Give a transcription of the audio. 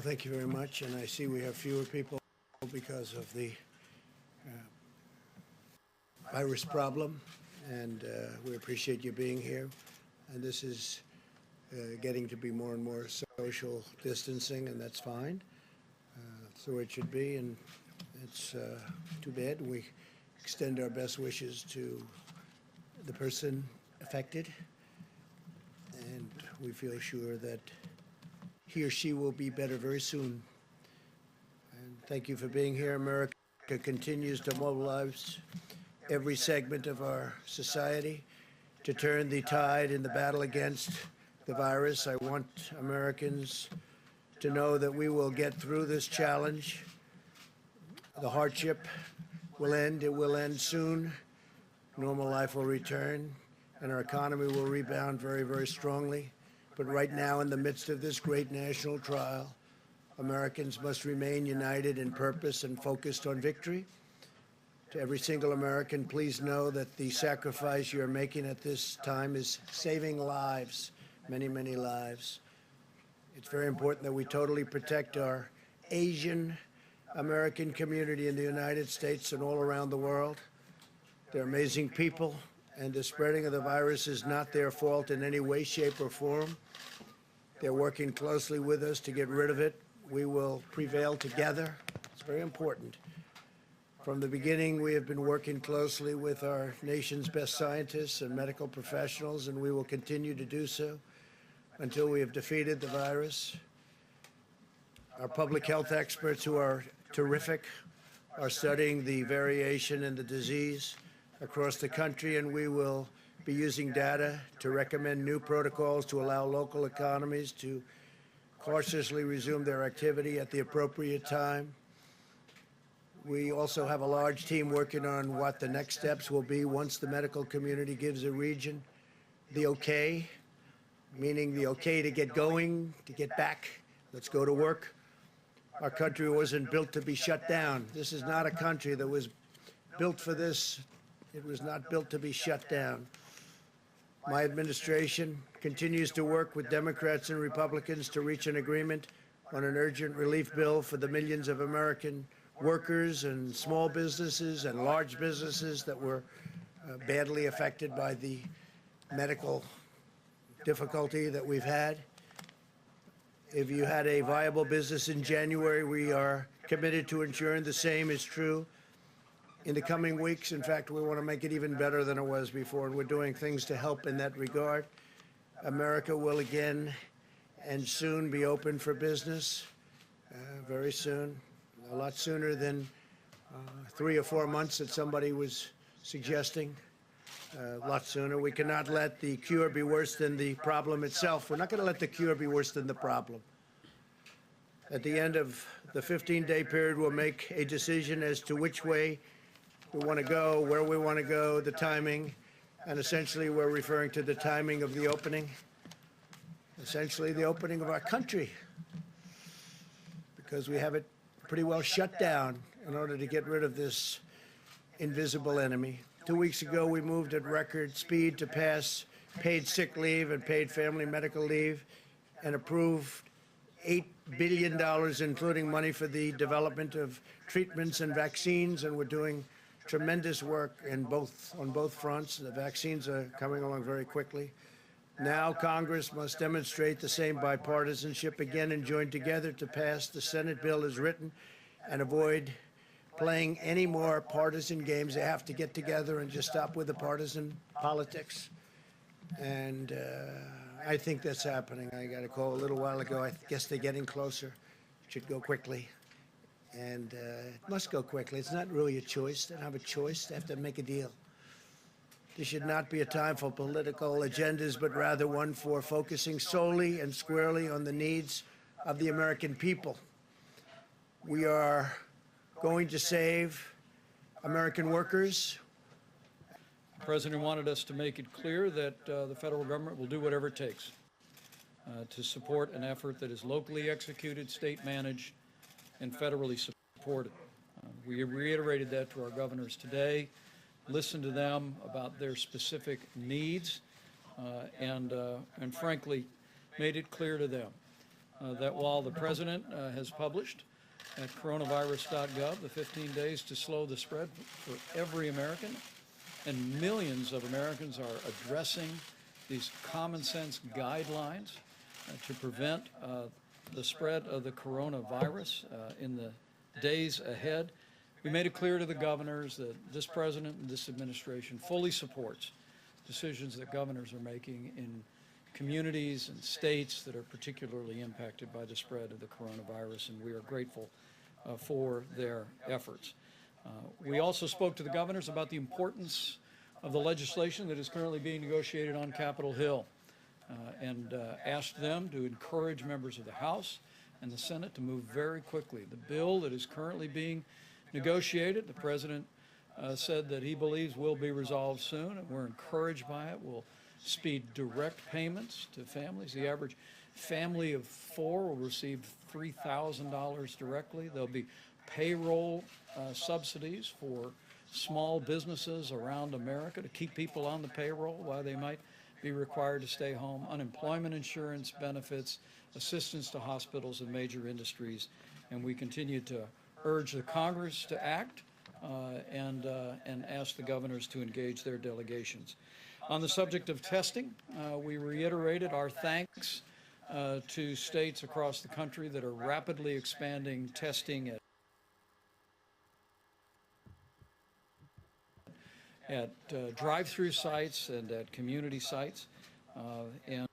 Thank you very much. And I see we have fewer people because of the virus problem. And we appreciate you being here. And this is getting to be more and more social distancing, and that's fine. So it should be. And it's too bad. We extend our best wishes to the person affected. And we feel sure that he or she will be better very soon. And thank you for being here. America continues to mobilize every segment of our society to turn the tide in the battle against the virus. I want Americans to know that we will get through this challenge. The hardship will end. It will end soon. Normal life will return, and our economy will rebound very, very strongly. But right now, in the midst of this great national trial, Americans must remain united in purpose and focused on victory. To every single American, please know that the sacrifice you're making at this time is saving lives, many, many lives. It's very important that we totally protect our Asian American community in the United States and all around the world. They're amazing people, and the spreading of the virus is not their fault in any way, shape, or form. They're working closely with us to get rid of it. We will prevail together. It's very important. From the beginning, we have been working closely with our nation's best scientists and medical professionals, and we will continue to do so until we have defeated the virus. Our public health experts, who are terrific, are studying the variation in the disease across the country, and we will be using data to recommend new protocols to allow local economies to cautiously resume their activity at the appropriate time. We also have a large team working on what the next steps will be once the medical community gives a region the okay, meaning the okay to get going, to get back. Let's go to work. Our country wasn't built to be shut down. This is not a country that was built for this. It was not built to be shut down. My administration continues to work with Democrats and Republicans to reach an agreement on an urgent relief bill for the millions of American workers and small businesses and large businesses that were badly affected by the medical difficulty that we've had. If you had a viable business in January, we are committed to ensuring the same is true in the coming weeks. In fact, we want to make it even better than it was before, and we're doing things to help in that regard. America will again and soon be open for business, very soon, a lot sooner than 3 or 4 months that somebody was suggesting, a lot sooner. We cannot let the cure be worse than the problem itself. We're not going to let the cure be worse than the problem. At the end of the 15-day period, we'll make a decision as to which way we want to go, where we want to go, the timing, and essentially we're referring to the timing of the opening, essentially the opening of our country, because we have it pretty well shut down in order to get rid of this invisible enemy. 2 weeks ago, we moved at record speed to pass paid sick leave and paid family medical leave and approved $8 billion, including money for the development of treatments and vaccines, and we're doing tremendous work on both fronts. The vaccines are coming along very quickly. Now Congress must demonstrate the same bipartisanship again and join together to pass the Senate bill as written and avoid playing any more partisan games. They have to get together and just stop with the partisan politics. And I think that's happening. I got a call a little while ago. I guess they're getting closer. It should go quickly. And it must go quickly. It's not really a choice. They don't have a choice. They have to make a deal. This should not be a time for political agendas, but rather one for focusing solely and squarely on the needs of the American people. We are going to save American workers. The President wanted us to make it clear that the federal government will do whatever it takes to support an effort that is locally executed, state managed, and federally supported. We reiterated that to our governors today, listened to them about their specific needs, and frankly, made it clear to them that while the President has published at coronavirus.gov the 15 days to slow the spread for every American, and millions of Americans are addressing these common sense guidelines to prevent the spread of the coronavirus in the days ahead. We made it clear to the governors that this president and this administration fully supports decisions that governors are making in communities and states that are particularly impacted by the spread of the coronavirus, and we are grateful for their efforts. We also spoke to the governors about the importance of the legislation that is currently being negotiated on Capitol Hill and asked them to encourage members of the House and the Senate to move very quickly. The bill that is currently being negotiated, the President said that he believes will be resolved soon, and we're encouraged by it. We'll speed direct payments to families. The average family of 4 will receive $3,000 directly. There'll be payroll subsidies for small businesses around America to keep people on the payroll while they might be required to stay home, unemployment insurance benefits, assistance to hospitals and major industries. And we continue to urge the Congress to act and ask the governors to engage their delegations. On the subject of testing, we reiterated our thanks to states across the country that are rapidly expanding testing at drive-through sites and at community sites. And